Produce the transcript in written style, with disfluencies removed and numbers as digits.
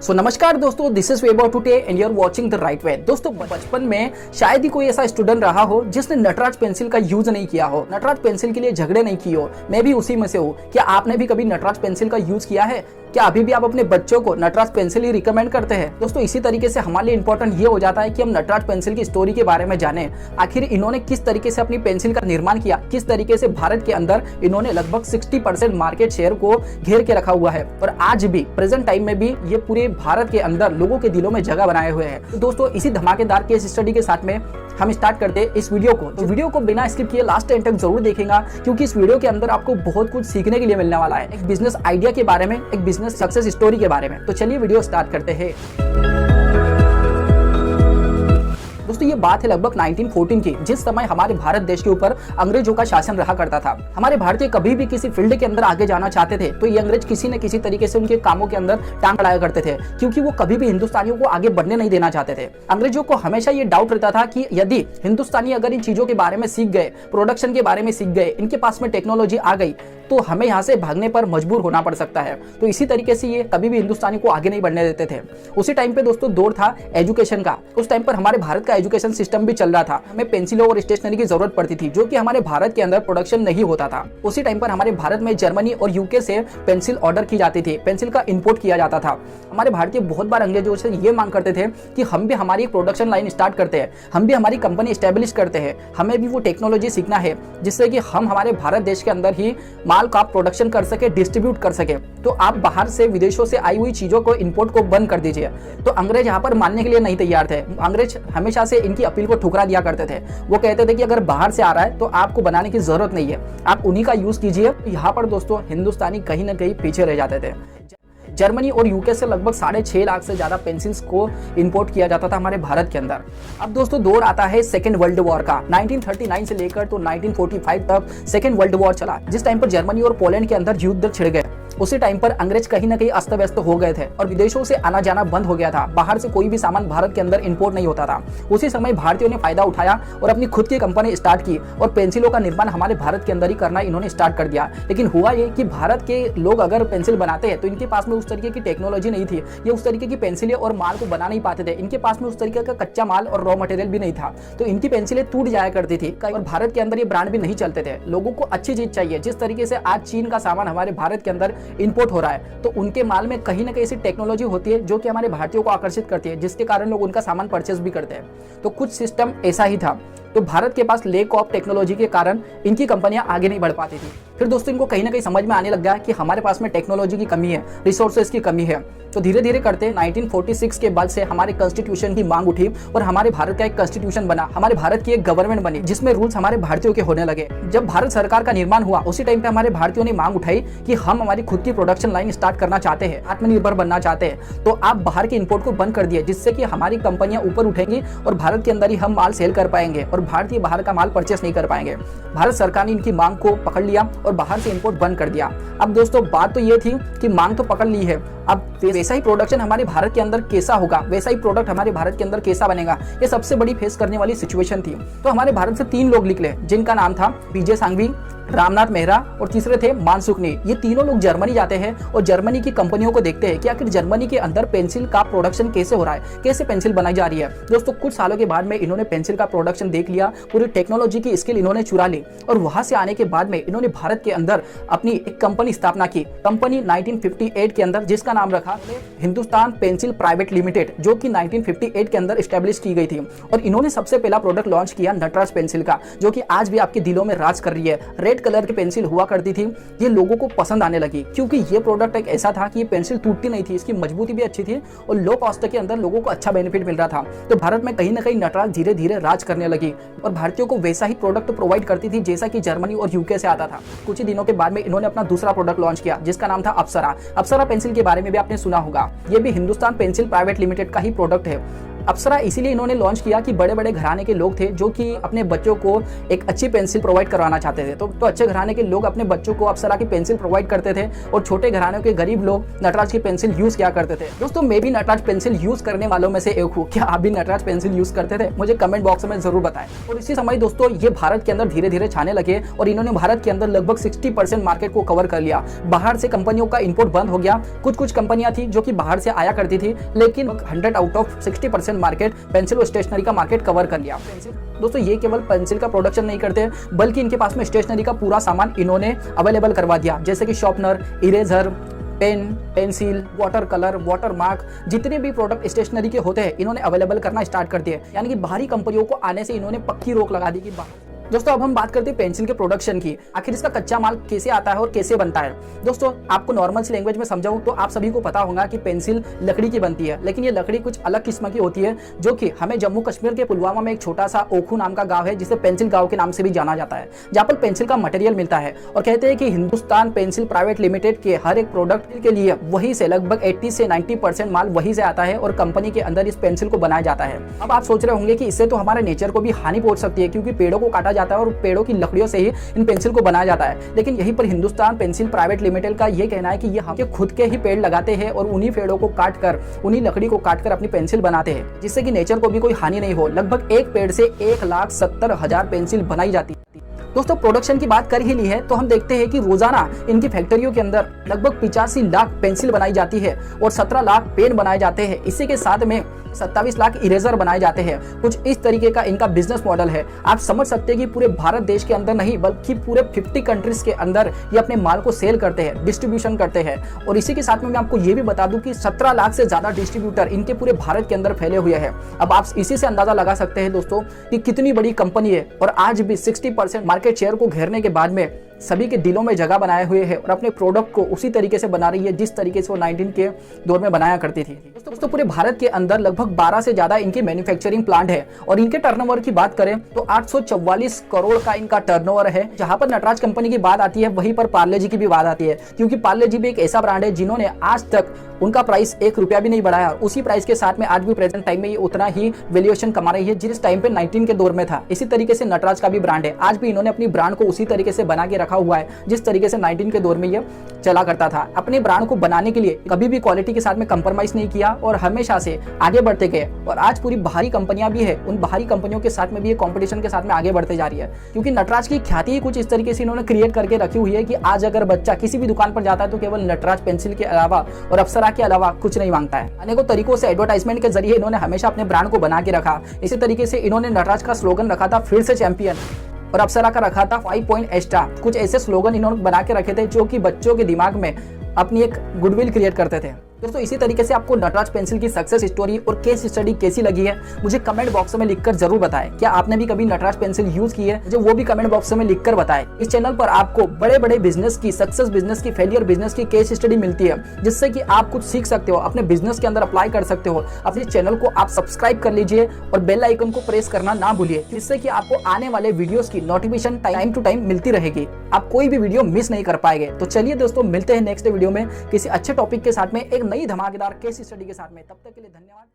सो नमस्कार दोस्तों, this is Webo today and you are watching the right way. दोस्तों बचपन में शायद ही कोई ऐसा स्टूडेंट रहा हो जिसने नटराज पेंसिल का यूज नहीं किया हो, नटराज पेंसिल के लिए झगड़े नहीं किए हो। मैं भी उसी में से हूँ। क्या आपने भी कभी नटराज पेंसिल का यूज किया है? क्या अभी भी आप अपने बच्चों को नटराज पेंसिल ही रिकमेंड करते हैं? दोस्तों इसी तरीके से हमारे लिए इंपॉर्टेंट ये हो जाता है कि हम नटराज पेंसिल की स्टोरी के बारे में जानें। आखिर इन्होंने किस तरीके से अपनी पेंसिल का निर्माण किया, किस तरीके से भारत के अंदर इन्होंने लगभग 60% मार्केट शेयर को घेर के रखा हुआ है और आज भी प्रेजेंट टाइम में भी ये पूरे भारत के अंदर लोगों के दिलों में जगह बनाए हुए हैं। तो दोस्तों इसी धमाकेदार केस स्टडी के साथ में हम स्टार्ट करते हैं इस वीडियो को। तो वीडियो को बिना स्किप किए लास्ट एंड तक जरूर देखेगा, क्योंकि इस वीडियो के अंदर आपको बहुत कुछ सीखने के लिए मिलने वाला है, एक बिजनेस आइडिया के बारे में, एक बिजनेस सक्सेस स्टोरी के बारे में। तो चलिए वीडियो स्टार्ट करते हैं। दोस्तों ये बात है लगभग 1914 की, जिस समय हमारे भारत देश के ऊपर अंग्रेजों का शासन रहा करता था। हमारे भारतीय कभी भी किसी फील्ड के अंदर आगे जाना चाहते थे तो ये अंग्रेज किसी न किसी तरीके से उनके कामों के अंदर टांग अड़ाया करते थे, क्योंकि वो कभी भी हिंदुस्तानियों को आगे बढ़ने नहीं देना चाहते थे। अंग्रेजों को हमेशा ये डाउट रहता था कि यदि हिंदुस्तानी अगर इन चीजों के बारे में सीख गए, प्रोडक्शन के बारे में सीख गए, इनके पास में टेक्नोलॉजी आ गई, तो हमें यहाँ से भागने पर मजबूर होना पड़ सकता है। तो इसी तरीके से ये कभी भी हिंदुस्तानी को आगे नहीं बढ़ने देते थे। उसी टाइम पे दोस्तों दौर था एजुकेशन का। उस टाइम पर हमारे भारत का एजुकेशन सिस्टम भी चल रहा था। हमें पेंसिलों और स्टेशनरी की जरूरत पड़ती थी, जो कि हमारे भारत के अंदर प्रोडक्शन नहीं होता था। उसी टाइम पर हमारे भारत में जर्मनी और यूके से पेंसिल ऑर्डर की जाती थी, पेंसिल का इंपोर्ट किया जाता था। हमारे भारतीय बहुत बार अंग्रेजों से ये मांग करते थे कि हम भी हमारी प्रोडक्शन लाइन स्टार्ट करते हैं, हम भी हमारी कंपनी स्टैब्लिश करते हैं, हमें भी वो टेक्नोलॉजी सीखना है जिससे कि हम हमारे भारत देश के अंदर ही माल का प्रोडक्शन कर सके, डिस्ट्रीब्यूट कर सके। तो आप बाहर से विदेशों से आई हुई चीजों को इंपोर्ट को बंद कर दीजिए। तो अंग्रेज यहाँ पर मानने के लिए नहीं तैयार थे। अंग्रेज हमेशा से इनकी अपील को ठुकरा दिया करते थे। वो कहते थे कि अगर बाहर से आ रहा है तो आपको बनाने की जरूरत नहीं है, आप उन्हीं का यूज कीजिए। यहाँ पर दोस्तों हिंदुस्तानी कहीं ना कहीं पीछे रह जाते थे। जर्मनी और यूके से लगभग 6.5 लाख से ज्यादा पेंसिल्स को इंपोर्ट किया जाता था हमारे भारत के अंदर। अब दोस्तों दौर आता है सेकेंड वर्ल्ड वॉर का। 1939 से लेकर तो 1945 तक सेकेंड वर्ल्ड वॉर चला, जिस टाइम पर जर्मनी और पोलैंड के अंदर युद्ध छिड़ गए। उसी टाइम पर अंग्रेज कहीं ना कहीं अस्त व्यस्त हो गए थे और विदेशों से आना जाना बंद हो गया था। बाहर से कोई भी सामान भारत के अंदर इंपोर्ट नहीं होता था। उसी समय भारतीयों ने फायदा उठाया और अपनी खुद की कंपनी स्टार्ट की और पेंसिलों का निर्माण हमारे भारत के अंदर ही करना इन्होंने स्टार्ट कर दिया। लेकिन हुआ ये कि भारत के लोग अगर पेंसिल बनाते हैं तो इनके पास में उस तरीके की टेक्नोलॉजी नहीं थी, ये उस तरीके की पेंसिलें और माल को बना नहीं पाते थे। इनके पास में उस तरीके का कच्चा माल और रॉ मटेरियल भी नहीं था, तो इनकी पेंसिलें टूट जाया करती थी और भारत के अंदर ये ब्रांड भी नहीं चलते थे। लोगों को अच्छी चीज चाहिए। जिस तरीके से आज चीन का सामान हमारे भारत के अंदर इंपोर्ट हो रहा है, तो उनके माल में कहीं ना कहीं ऐसी टेक्नोलॉजी होती है जो कि हमारे भारतीयों को आकर्षित करती है, जिसके कारण लोग उनका सामान परचेस भी करते हैं। तो कुछ सिस्टम ऐसा ही था। तो भारत के पास लेक ऑफ टेक्नोलॉजी के कारण इनकी कंपनियां आगे नहीं बढ़ पाती थी। फिर दोस्तों इनको कहीं ना कहीं समझ में आने लग गया कि हमारे पास में टेक्नोलॉजी की कमी है, रिसोर्सेज की कमी है। तो धीरे धीरे करते 1946 के बाद से हमारे कॉन्स्टिट्यूशन की मांग उठी और हमारे भारत का एक कॉन्स्टिट्यूशन बना, हमारे भारत की एक गवर्नमेंट बनी, जिसमें रूल्स हमारे भारतीयों के होने लगे। जब भारत सरकार का निर्माण हुआ उसी टाइम पे हमारे भारतीयों ने मांग उठाई कि हम हमारी खुद की प्रोडक्शन लाइन स्टार्ट करना चाहते हैं, आत्मनिर्भर बनना चाहते हैं। तो आप बाहर के इंपोर्ट को बंद कर दिए, जिससे कि हमारी कंपनियां ऊपर उठेंगी और भारत के अंदर ही हम माल सेल कर पाएंगे और भारतीय बाहर का माल परचेस नहीं कर पाएंगे। भारत सरकार ने इनकी मांग को पकड़ लिया और बाहर से इंपोर्ट बंद कर दिया। अब दोस्तों बात तो ये थी कि मांग तो पकड़ ली है, अब वैसा ही प्रोडक्शन हमारे भारत के अंदर कैसा होगा, वैसा ही प्रोडक्ट हमारे भारत के अंदर कैसा बनेगा, ये सबसे बड़ी फेस करने वाली सिचुएशन थी। तो हमारे भारत से 3 लोग निकले, जिनका नाम था विजय सांघवी, रामनाथ मेहरा और तीसरे थे मानसुखनी। ये तीनों लोग जर्मनी जाते हैं और जर्मनी की कंपनियों को देखते हैं कि आखिर जर्मनी के अंदर पेंसिल का प्रोडक्शन कैसे हो रहा है, कैसे पेंसिल बनाई जा रही है। दोस्तों कुछ सालों के बाद में इन्होंने पेंसिल का प्रोडक्शन देख लिया, पूरी टेक्नोलॉजी की स्किल इन्होंने चुरा ली और वहां से आने के बाद में इन्होंने भारत के अंदर अपनी एक कंपनी स्थापना की। कंपनी 1958 के अंदर, जिसका नाम रखा हिंदुस्तान पेंसिल प्राइवेट लिमिटेड, जो कि 1958 के अंदर स्टैब्लिश की गई थी। और इन्होंने सबसे पहला प्रोडक्ट लॉन्च किया नटराज पेंसिल का, जो कि आज भी आपके दिलों में राज कर रही है। रेड कलर की पेंसिल हुआ करती थी, ये लोगों को पसंद आने लगी क्योंकि ये प्रोडक्ट एक ऐसा था कि ये पेंसिल टूटती नहीं थी, इसकी मजबूती भी अच्छी थी और लो कॉस्ट के अंदर लोगों को अच्छा बेनिफिट मिल रहा था। तो भारत में कहीं ना कहीं नटराज धीरे धीरे राज करने लगी और भारतीयों को वैसा ही प्रोडक्ट प्रोवाइड करती थी जैसा कि जर्मनी और यूके से आता था। कुछ ही दिनों के बाद में इन्होंने अपना दूसरा प्रोडक्ट लॉन्च किया, जिसका नाम था अप्सरा। अप्सरा पेंसिल के बारे में भी आपने सुना होगा। ये भी हिंदुस्तान पेंसिल प्राइवेट लिमिटेड का ही प्रोडक्ट है। अप्सरा इसीलिए इन्होंने लॉन्च किया कि बड़े बड़े घराने के लोग थे जो कि अपने बच्चों को एक अच्छी पेंसिल प्रोवाइड करवाना चाहते थे। तो अच्छे घराने के लोग अपने बच्चों को अप्सरा की पेंसिल प्रोवाइड करते थे और छोटे घरानों के गरीब लोग नटराज की पेंसिल यूज किया करते थे। दोस्तों मैं भी नटराज पेंसिल यूज करने वालों में से एक हूँ। क्या आप भी नटराज पेंसिल यूज करते थे? मुझे कमेंट बॉक्स में जरूर बताएं। और इसी समय दोस्तों ये भारत के अंदर धीरे धीरे छाने लगे और इन्होंने भारत के अंदर लगभग 60% मार्केट को कवर कर लिया। बाहर से कंपनियों का इंपोर्ट बंद हो गया। कुछ कंपनियां थी जो कि बाहर से आया करती थी, लेकिन 100 आउट ऑफ 60% मार्केट पेंसिल और स्टेशनरी का मार्केट कवर कर लिया। दोस्तों ये केवल पेंसिल का प्रोडक्शन नहीं करते, बल्कि इनके पास में स्टेशनरी का पूरा सामान इन्होंने अवेलेबल करवा दिया, जैसे कि sharpener, eraser, pen, pencil, water colour, water mark, जितने भी प्रोडक्ट स्टेशनरी के होते हैं इन्होंने अवेलेबल करना स्टार्ट कर दिए। यानी कि बाहरी कंपनियों को आने से इन्होंने पक्की रोक लगा दी कि दोस्तों अब हम बात करते हैं पेंसिल के प्रोडक्शन की। आखिर इसका कच्चा माल कैसे आता है और कैसे बनता है। दोस्तों आपको नॉर्मल सी लैंग्वेज में समझाऊं तो आप सभी को पता होगा कि पेंसिल लकड़ी की बनती है, लेकिन ये लकड़ी कुछ अलग किस्म की होती है, जो कि हमें जम्मू कश्मीर के पुलवामा में एक छोटा सा ओखू नाम का गांव है, जिसे पेंसिल गांव के नाम से भी जाना जाता है, जहाँ पर पेंसिल का मटेरियल मिलता है। और कहते हैं कि हिंदुस्तान पेंसिल प्राइवेट लिमिटेड के हर एक प्रोडक्ट के लिए वहीं से लगभग 80 से 90% माल वहीं से आता है और कंपनी के अंदर इस पेंसिल को बनाया जाता है। अब आप सोच रहे होंगे कि इससे तो हमारे नेचर को भी हानि पहुंच सकती है, क्योंकि पेड़ों को काटा जाता है और पेड़ों की लकड़ियों से ही इन पेंसिल को बनाया जाता है। लेकिन यहीं पर हिंदुस्तान पेंसिल प्राइवेट लिमिटेड का ये कहना है कि ये हम खुद के ही पेड़ लगाते हैं और उन्हीं पेड़ों को काटकर, उन्हीं लकड़ी को काटकर अपनी पेंसिल बनाते हैं, जिससे कि नेचर को भी कोई हानि नहीं हो। लगभग एक पेड़ से 1,70,000 पेंसिल बनाई जाती है। दोस्तों प्रोडक्शन की बात कर ही ली है तो हम देखते हैं कि रोजाना इनकी फैक्ट्रियों के अंदर लगभग 85 लाख पेंसिल बनाई जाती है और 17 लाख पेन बनाए जाते हैं। इसी के साथ में 27 लाख इरेजर बनाए जाते हैं। कुछ इस तरीके का इनका बिजनेस मॉडल है। आप समझ सकते हैं कि पूरे भारत देश के अंदर नहीं, बल्कि पूरे 50 कंट्रीज के अंदर ये अपने माल को सेल करते हैं, डिस्ट्रीब्यूशन करते हैं। और इसी के साथ में मैं आपको ये भी बता दूं कि 17 लाख से ज्यादा डिस्ट्रीब्यूटर इनके पूरे भारत के अंदर फैले हुए हैं। अब आप इसी से अंदाजा लगा सकते हैं दोस्तों कि कितनी बड़ी कंपनी है और आज भी 60% मार्केट शेयर को घेरने के बाद में सभी के दिलों में जगह बनाए हुए है और अपने प्रोडक्ट को उसी तरीके से बना रही है जिस तरीके से वो 19 के दौर में बनाया करती थी। दोस्तों पूरे भारत के अंदर लगभग 12 से ज्यादा इनके मैन्युफैक्चरिंग प्लांट है और इनके टर्नओवर की बात करें तो 844 करोड़ का इनका टर्नओवर है। जहां पर नटराज कंपनी की बात आती है वहीं पर पार्ले जी की भी बात आती है, क्योंकि पार्ले जी भी एक ऐसा ब्रांड है जिन्होंने आज तक उनका प्राइस 1 रुपया भी नहीं बढ़ाया। उसी प्राइस के साथ में आज भी प्रेजेंट टाइम में ये उतना ही वैल्यूएशन कमा रही है जिस टाइम पे 19 के दौर में था। इसी तरीके से नटराज का भी ब्रांड है, आज भी इन्होंने अपनी ब्रांड को उसी तरीके से बना के रखा हुआ है जिस तरीके से 19 के दौर में ये चला करता था। अपने ब्रांड को बनाने के लिए कभी भी क्वालिटी के साथ में कंप्रोमाइज नहीं किया और हमेशा से आगे बढ़ते गए। और आज पूरी बाहरी कंपनियां भी है, उन बाहरी कंपनियों के साथ में भी ये कंपटीशन के साथ में आगे बढ़ते जा रही है, क्योंकि नटराज की ख्याति ही कुछ इस तरीके से इन्होंने क्रिएट करके रखी हुई है कि आज अगर बच्चा किसी भी दुकान पर जाता है तो केवल नटराज पेंसिल के अलावा और अप्सरा के अलावा कुछ नहीं मांगता है। अनेकों तरीकों से एडवर्टाइजमेंट के जरिए इन्होंने हमेशा अपने ब्रांड को बना के रखा। इसी तरीके से इन्होंने नटराज का स्लोगन रखा था फिर से चैंपियन, और अप्सरा का रखा था 5 पॉइंट एक्स्ट्रा। कुछ ऐसे स्लोगन इन्होंने बना के रखे थे जो कि बच्चों के दिमाग में अपनी एक गुडविल क्रिएट करते थे। दोस्तों इसी तरीके से आपको नटराज पेंसिल की सक्सेस स्टोरी और केस स्टडी कैसी लगी है मुझे कमेंट बॉक्स में लिखकर जरूर बताएं। क्या आपने भी कभी नटराज पेंसिल यूज की है? मुझे वो भी कमेंट बॉक्स में लिखकर बताएं। इस चैनल पर आपको बड़े बड़े बिजनेस की, सक्सेस बिजनेस की, फेलियर बिजनेस की केस स्टडी मिलती है, जिससे कि आप कुछ सीख सकते हो, अपने बिजनेस के अंदर अप्लाई कर सकते हो। अपने चैनल को आप सब्सक्राइब कर लीजिए और बेल आइकन को प्रेस करना ना भूलिए, जिससे कि आपको आने वाले वीडियोस की नोटिफिकेशन टाइम टू टाइम मिलती रहेगी। आप कोई भी वीडियो मिस नहीं कर पाएंगे। तो चलिए दोस्तों मिलते हैं नेक्स्ट वीडियो में किसी अच्छे टॉपिक के साथ में, एक नई धमाकेदार केस स्टडी के साथ में। तब तक के लिए धन्यवाद।